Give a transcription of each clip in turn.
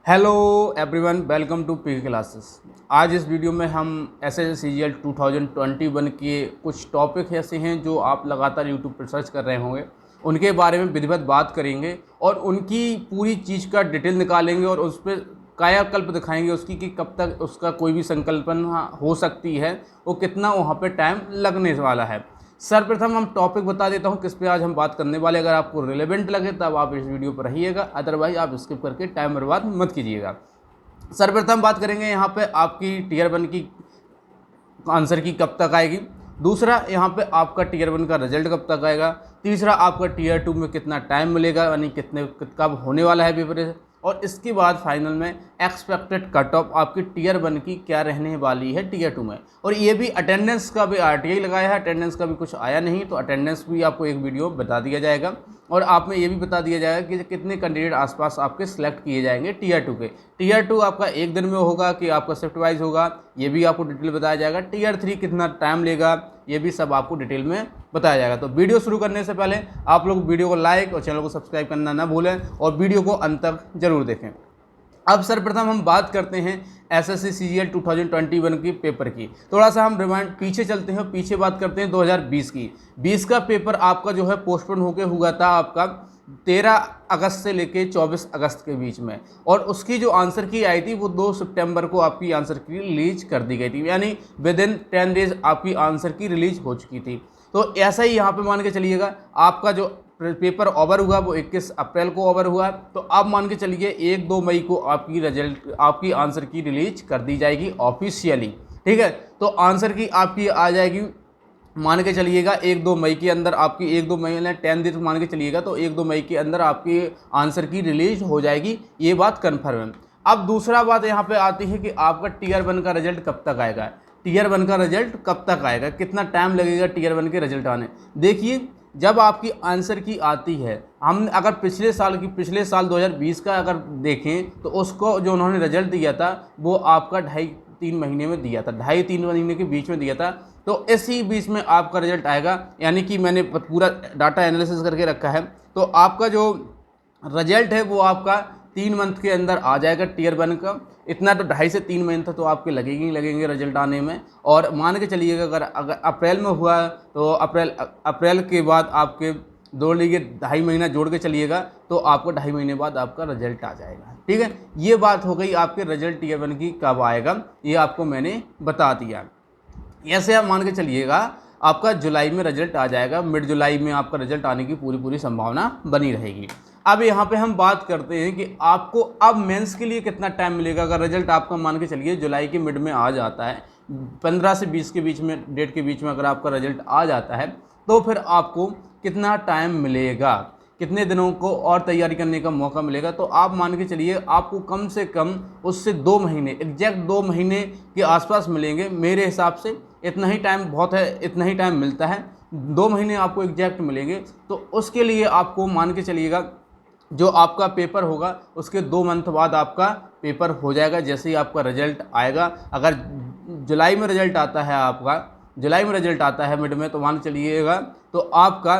Hello everyone, welcome to P classes. आज इस video में हम एसएससी सीजीएल 2021 के कुछ टॉपिक ऐसे हैं जो आप लगातार यूट्यूब पर सर्च कर रहे होंगे, उनके बारे में विधिवत बात करेंगे और उनकी पूरी चीज़ का डिटेल निकालेंगे और उस पर कायाकल्प दिखाएंगे उसकी कि कब तक उसका कोई भी संकल्पना हो सकती है, वो कितना वहाँ पे टाइम लगने वाला है। सर्वप्रथम हम टॉपिक बता देता हूँ किस पे आज हम बात करने वाले। अगर आपको रिलेवेंट लगे तब आप इस वीडियो पर रहिएगा, अदरवाइज आप स्किप करके टाइम बर्बाद मत कीजिएगा। सर्वप्रथम बात करेंगे यहाँ पे आपकी टीयर 1 की आंसर की कब तक आएगी। दूसरा, यहाँ पे आपका टीयर 1 का रिजल्ट कब तक आएगा। तीसरा, आपका टीयर 2 में कितना टाइम मिलेगा, यानी कितने कब होने वाला है पेपर। और इसके बाद फाइनल में एक्सपेक्टेड कट ऑफ आपकी टीयर 1 की क्या रहने वाली है टीयर 2 में। और ये भी अटेंडेंस का भी आरटीआई लगाया है, अटेंडेंस का भी कुछ आया नहीं तो अटेंडेंस भी आपको एक वीडियो बता दिया जाएगा। और आप में ये भी बता दिया जाएगा कि कितने कैंडिडेट आसपास आपके सिलेक्ट किए जाएंगे टीयर 2 के। टीयर 2 आपका एक दिन में होगा कि आपका शिफ्ट वाइज होगा, ये भी आपको डिटेल बताया जाएगा। टीयर 3 कितना टाइम लेगा, ये भी सब आपको डिटेल में बताया जाएगा। तो वीडियो शुरू करने से पहले आप लोग वीडियो को लाइक और चैनल को सब्सक्राइब करना ना भूलें और वीडियो को अंत तक जरूर देखें। अब सर्वप्रथम हम बात करते हैं एसएससी सीजीएल 2021 की पेपर की। थोड़ा सा हम रिमाइंड पीछे चलते हैं, पीछे बात करते हैं 2020 की। 20 का पेपर आपका जो है पोस्टपोन होकर हुआ था आपका 13 अगस्त से लेके 24 अगस्त के बीच में, और उसकी जो आंसर की आई थी वो 2 सितंबर को आपकी आंसर की रिलीज कर दी गई थी, यानी विद इन 10 डेज आपकी आंसर की रिलीज हो चुकी थी। तो ऐसा ही यहाँ पे मान के चलिएगा, आपका जो पेपर ओवर हुआ वो 21 अप्रैल को ओवर हुआ, तो आप मान के चलिए 1-2 मई को आपकी रिजल्ट आपकी आंसर की रिलीज कर दी जाएगी ऑफिशियली। ठीक है, तो आंसर की आपकी आ जाएगी, मान के चलिएगा 1-2 मई के अंदर आपकी 1-2 मई में 10 दिन मान के चलिएगा, तो 1-2 मई के अंदर आपकी आंसर की रिलीज हो जाएगी, ये बात कन्फर्म है। अब दूसरा बात यहाँ पे आती है कि आपका टीयर 1 का रिजल्ट कब तक आएगा। टीयर 1 का रिजल्ट कब तक आएगा, कितना टाइम लगेगा टीयर 1 के रिजल्ट आने। देखिए, जब आपकी आंसर की आती है, हम अगर पिछले साल 2020 का अगर देखें तो उसको जो उन्होंने रिजल्ट दिया था वो आपका 2.5-3 महीने में दिया था, 2.5-3 महीने के बीच में दिया था। तो इसी बीच में आपका रिजल्ट आएगा, यानी कि मैंने पूरा डाटा एनालिसिस करके रखा है। तो आपका जो रिजल्ट है वो आपका 3 मंथ के अंदर आ जाएगा टीयर 1 का। इतना तो 2.5 से 3 मंथ तो आपके लगेंगे रिजल्ट आने में। और मान के चलिएगा अगर अप्रैल में हुआ तो अप्रैल के बाद आपके जोड़ लीजिए 2.5 महीना जोड़ के चलिएगा, तो आपको 2.5 महीने बाद आपका रिजल्ट आ जाएगा। ठीक है, ये बात हो गई आपके रिजल्ट टीयर 1 की कब आएगा, ये आपको मैंने बता दिया। ऐसे आप मान के चलिएगा आपका जुलाई में रिजल्ट आ जाएगा, मिड जुलाई में आपका रिजल्ट आने की पूरी संभावना बनी रहेगी। अब यहाँ पे हम बात करते हैं कि आपको अब मेंस के लिए कितना टाइम मिलेगा। अगर रिजल्ट आपका मान के चलिए जुलाई के मिड में आ जाता है, 15 से 20 के बीच में डेट के बीच में अगर आपका रिजल्ट आ जाता है, तो फिर आपको कितना टाइम मिलेगा, कितने दिनों को और तैयारी करने का मौका मिलेगा। तो आप मान के चलिए आपको कम से कम उससे 2 महीने, एग्जैक्ट 2 महीने के आसपास मिलेंगे। मेरे हिसाब से इतना ही टाइम बहुत है, इतना ही टाइम मिलता है, 2 महीने आपको एग्जैक्ट मिलेंगे। तो उसके लिए आपको मान के चलिएगा जो आपका पेपर होगा उसके 2 मंथ बाद आपका पेपर हो जाएगा, जैसे ही आपका रिजल्ट आएगा। अगर जुलाई में रिजल्ट आता है आपका, जुलाई में रिजल्ट आता है मिड में, तो मान चलिएगा तो आपका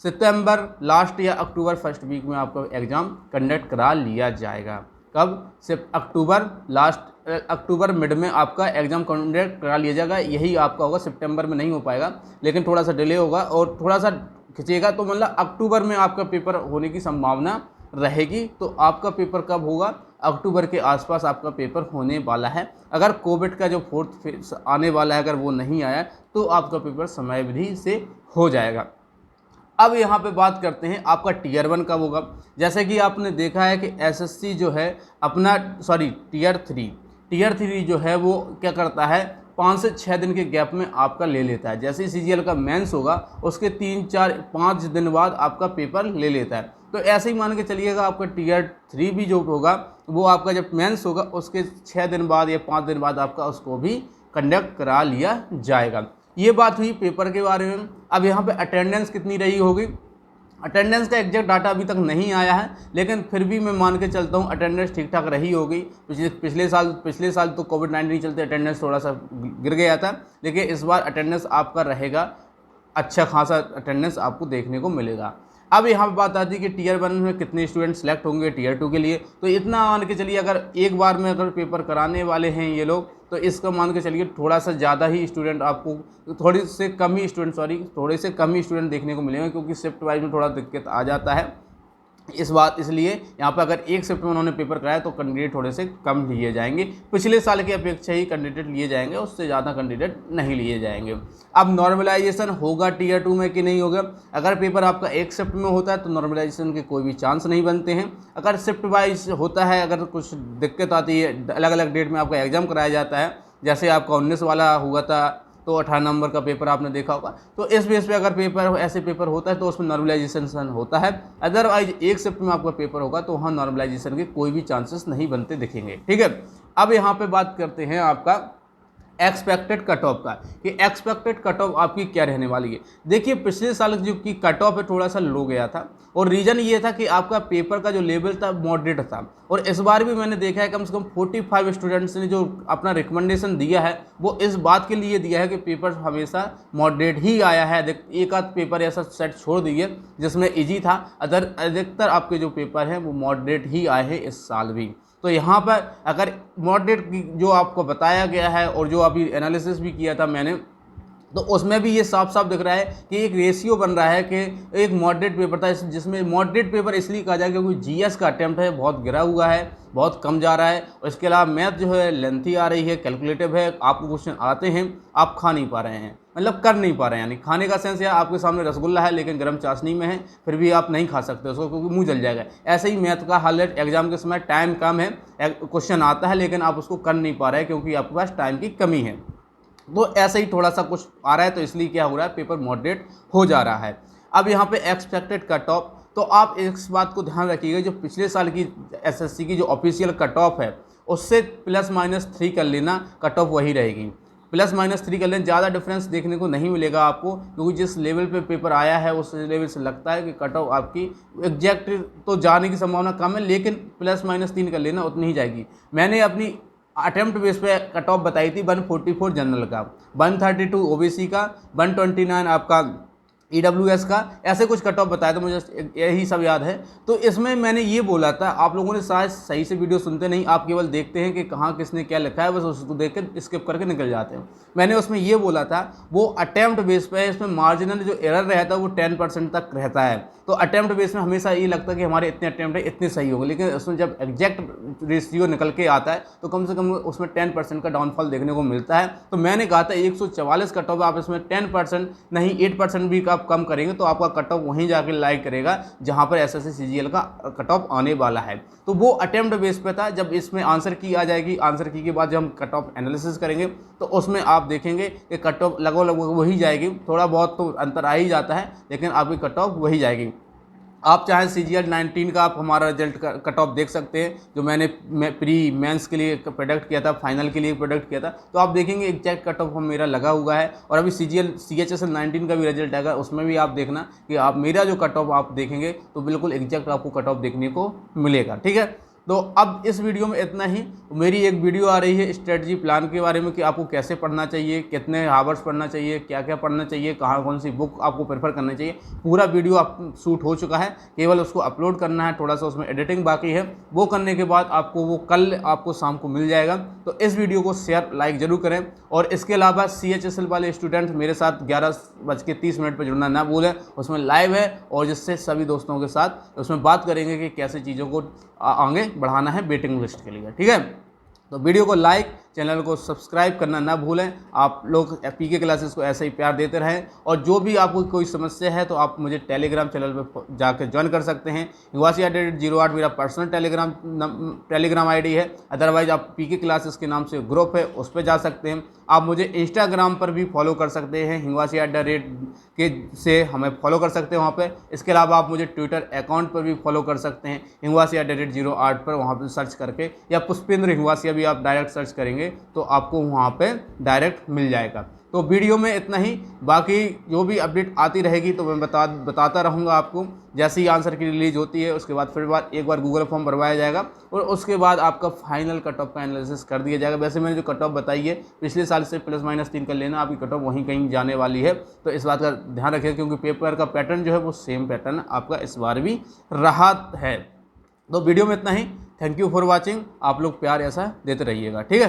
सितंबर लास्ट या अक्टूबर फर्स्ट वीक में आपका एग्ज़ाम कंडक्ट करा लिया जाएगा। कब? सिर्फ अक्टूबर मिड में आपका एग्ज़ाम कंडक्ट करा लिया जाएगा। यही आपका होगा, सितंबर में नहीं हो पाएगा, लेकिन थोड़ा सा डिले होगा और थोड़ा सा खिंचेगा, तो मतलब अक्टूबर में आपका पेपर होने की संभावना रहेगी। तो आपका पेपर कब होगा? अक्टूबर के आसपास आपका पेपर होने वाला है। अगर कोविड का जो 4th फेज आने वाला है, अगर वो नहीं आया तो आपका पेपर समयावधि से हो जाएगा। अब यहाँ पे बात करते हैं आपका टीयर 1 कब होगा। जैसे कि आपने देखा है कि एसएससी जो है अपना टीयर 3 जो है वो क्या करता है, 5 से 6 दिन के गैप में आपका ले लेता है। जैसे ही सीजीएल का मेंस होगा उसके 3-4-5 दिन बाद आपका पेपर ले लेता है। तो ऐसे ही मान के चलिएगा आपका टीयर 3 भी जो होगा वो आपका जब मेंस होगा उसके 6 दिन बाद या 5 दिन बाद आपका उसको भी कंडक्ट करा लिया जाएगा। ये बात हुई पेपर के बारे में। अब यहाँ पे अटेंडेंस कितनी रही होगी, अटेंडेंस का एग्जैक्ट डाटा अभी तक नहीं आया है, लेकिन फिर भी मैं मान के चलता हूँ अटेंडेंस ठीक ठाक रही होगी। पिछले साल तो कोविड-19 चलते अटेंडेंस थोड़ा सा गिर गया था, लेकिन इस बार अटेंडेंस आपका रहेगा, अच्छा खासा अटेंडेंस आपको देखने को मिलेगा। अब यहाँ पे बात आती है कि टीयर 1 में कितने स्टूडेंट सेलेक्ट होंगे टीयर 2 के लिए। तो इतना मान के चलिए, अगर एक बार में अगर पेपर कराने वाले हैं ये लोग, तो इसका मान के चलिए थोड़ा सा ज़्यादा ही स्टूडेंट आपको, थोड़े से कम ही स्टूडेंट देखने को मिलेंगे, क्योंकि शिफ्ट वाइज में थोड़ा दिक्कत आ जाता है। इसलिए यहाँ पर अगर एक शिफ्ट में उन्होंने पेपर कराया तो कैंडिडेट थोड़े से कम लिए जाएंगे। पिछले साल की अपेक्षा ही कैंडिडेट लिए जाएंगे, उससे ज़्यादा कैंडिडेट नहीं लिए जाएंगे। अब नॉर्मलाइजेशन होगा टीयर 2 में कि नहीं होगा? अगर पेपर आपका एक शिफ्ट में होता है तो नॉर्मलाइजेशन के कोई भी चांस नहीं बनते हैं। अगर शिफ्ट वाइज होता है, अगर कुछ दिक्कत आती है, अलग अलग डेट में आपका एग्ज़ाम कराया जाता है, जैसे आपका 19 वाला हुआ था तो 18 नंबर का पेपर आपने देखा होगा, तो इस बेस पे अगर ऐसे पेपर होता है तो उसमें नॉर्मलाइजेशन होता है। अदरवाइज एक शिफ्ट में आपका पेपर होगा तो वहाँ नॉर्मलाइजेशन के कोई भी चांसेस नहीं बनते दिखेंगे। ठीक है, अब यहाँ पे बात करते हैं आपका एक्सपेक्टेड कट ऑफ का, कि एक्सपेक्टेड कट ऑफ आपकी क्या रहने वाली है। देखिए, पिछले साल जो की कट ऑफ है थोड़ा सा लो गया था, और रीज़न ये था कि आपका पेपर का जो लेवल था मॉडरेट था, और इस बार भी मैंने देखा है कम से कम 45 स्टूडेंट्स ने जो अपना रिकमेंडेशन दिया है वो इस बात के लिए दिया है कि पेपर हमेशा मॉडरेट ही आया है। एक आध पेपर ऐसा सेट छोड़ दिए जिसमें इजी था, अधिकतर आपके जो पेपर हैं वो मॉडरेट ही आए हैं इस साल भी। तो यहाँ पर अगर मॉडरेट जो आपको बताया गया है और जो अभी एनालिसिस भी किया था मैंने, तो उसमें भी ये साफ साफ दिख रहा है कि एक रेशियो बन रहा है कि एक मॉडरेट पेपर था, जिसमें मॉडरेट पेपर इसलिए कहा जाए क्योंकि जीएस का अटेम्प्ट है बहुत गिरा हुआ है, बहुत कम जा रहा है, और इसके अलावा मैथ जो है लेंथी आ रही है, कैलकुलेटिव है, आपको क्वेश्चन आते हैं आप खा नहीं पा रहे हैं, मतलब कर नहीं पा रहे हैं। यानी खाने का सेंस या आपके सामने रसगुल्ला है लेकिन गर्म चाशनी में है, फिर भी आप नहीं खा सकते उसको क्योंकि मुंह जल जाएगा। ऐसे ही मैथ का हाल है, एग्जाम के समय टाइम कम है, क्वेश्चन आता है लेकिन आप उसको कर नहीं पा रहे हैं क्योंकि आपके पास टाइम की कमी है। तो ऐसे ही थोड़ा सा कुछ आ रहा है, तो इसलिए क्या हो रहा है, पेपर मॉडरेट हो जा रहा है। अब यहाँ पे एक्सपेक्टेड कट ऑफ, तो आप इस बात को ध्यान रखिएगा, जो पिछले साल की एसएससी की जो ऑफिशियल कट ऑफ है उससे +-3 कर लेना, कट ऑफ वही रहेगी। +-3 कर लेना, ज़्यादा डिफरेंस देखने को नहीं मिलेगा आपको, क्योंकि जिस लेवल पे पेपर आया है उस लेवल से लगता है कि कट ऑफ आपकी एग्जैक्ट तो जाने की संभावना कम है, लेकिन +-3 कर लेना उतनी ही जाएगी। मैंने अपनी अटेम्प्ट बेस पे कट ऑफ बताई थी 144 जनरल का, 132 ओबीसी का, 129 आपका ईडब्ल्यूएस का, ऐसे कुछ कट ऑफ बताया था, मुझे यही सब याद है। तो इसमें मैंने ये बोला था, आप लोगों ने शायद सही से वीडियो सुनते नहीं, आप केवल देखते हैं कि कहाँ किसने क्या लिखा है, बस उसको देख कर स्किप करके निकल जाते हैं। मैंने उसमें ये बोला था वो अटेम्प्ट बेस पे है, इसमें मार्जिनल जो एरर रहता है वो 10% तक रहता है। तो अटेम्प्ट बेस में हमेशा ये लगता है कि हमारे इतने अटेम्प्ट है इतने सही होंगे, लेकिन उसमें जब एग्जैक्ट रेशियो निकल के आता है तो कम से कम उसमें 10% का डाउनफॉल देखने को मिलता है। तो मैंने कहा था 144 कट ऑफ, आप इसमें 10% नहीं 8% भी आप कम करेंगे तो आपका कट ऑफ वहीं जाके लाइक करेगा जहां पर एसएससी सीजीएल का कट ऑफ आने वाला है। तो वो अटेम्प्ट बेस पे था। जब इसमें आंसर की आ जाएगी, आंसर की के बाद जब हम कट ऑफ एनालिसिस करेंगे तो उसमें आप देखेंगे कि कट ऑफ लगभग वही जाएगी, थोड़ा बहुत तो अंतर आ ही जाता है लेकिन आपकी कट ऑफ वही जाएगी। आप चाहे CGL 19 का आप हमारा रिजल्ट कट ऑफ देख सकते हैं, जो मैंने प्री मेंस के लिए प्रोडक्ट किया था, फाइनल के लिए प्रोडक्ट किया था, तो आप देखेंगे एग्जैक्ट कट ऑफ मेरा लगा हुआ है। और अभी CHSL 19 का भी रिजल्ट आएगा, उसमें भी आप देखना कि आप मेरा जो कट ऑफ आप देखेंगे तो बिल्कुल एग्जैक्ट आपको कट ऑफ देखने को मिलेगा। ठीक है, तो अब इस वीडियो में इतना ही। मेरी एक वीडियो आ रही है स्ट्रेटजी प्लान के बारे में कि आपको कैसे पढ़ना चाहिए, कितने आवर्स पढ़ना चाहिए, क्या क्या पढ़ना चाहिए, कहाँ कौन सी बुक आपको प्रेफर करना चाहिए। पूरा वीडियो आप शूट हो चुका है, केवल उसको अपलोड करना है, थोड़ा सा उसमें एडिटिंग बाकी है। वो करने के बाद आपको वो कल आपको शाम को मिल जाएगा। तो इस वीडियो को शेयर लाइक ज़रूर करें। और इसके अलावा CHSL वाले स्टूडेंट्स मेरे साथ 11:30 पर जुड़ना ना भूलें, उसमें लाइव है और जिससे सभी दोस्तों के साथ उसमें बात करेंगे कि कैसे चीज़ों को आगे बढ़ाना है वेटिंग लिस्ट के लिए। ठीक है, तो वीडियो को लाइक, चैनल को सब्सक्राइब करना ना भूलें। आप लोग PK क्लासेस को ऐसे ही प्यार देते रहें। और जो भी आपको कोई समस्या है तो आप मुझे टेलीग्राम चैनल पर जाकर ज्वाइन कर सकते हैं। हिवासी@08 मेरा पर्सनल टेलीग्राम ID है। अदरवाइज आप PK क्लासेस के नाम से ग्रुप है, उस पर जा सकते हैं। आप मुझे इंस्टाग्राम पर भी फॉलो कर सकते हैं, हिवासी@ के से हमें फॉलो कर सकते हैं वहाँ पे। इसके अलावा आप मुझे ट्विटर अकाउंट पर भी फॉलो कर सकते हैं, हिवासी@08 पर, वहाँ पर सर्च करके, या पुष्पेंद्र हिवासिया भी आप डायरेक्ट सर्च करेंगे करेंगे तो आपको वहाँ पे डायरेक्ट मिल जाएगा। तो वीडियो में इतना ही, बाकी जो भी अपडेट आती रहेगी तो मैं बताता रहूँगा आपको। जैसे ही आंसर की रिलीज होती है उसके बाद फिर एक बार गूगल फॉर्म भरवाया जाएगा और उसके बाद आपका फाइनल कट ऑफ का एनालिसिस कर दिया जाएगा। वैसे मैंने जो कट ऑफ बताई है पिछले साल से ±3 कर लेना, आपकी कट ऑफ वहीं कहीं जाने वाली है, तो इस बात का ध्यान रखिए क्योंकि पेपर का पैटर्न जो है वो सेम पैटर्न आपका इस बार भी रहा है। तो वीडियो में इतना ही। Thank you for watching. आप लोग प्यार ऐसा देते रहिएगा, ठीक है।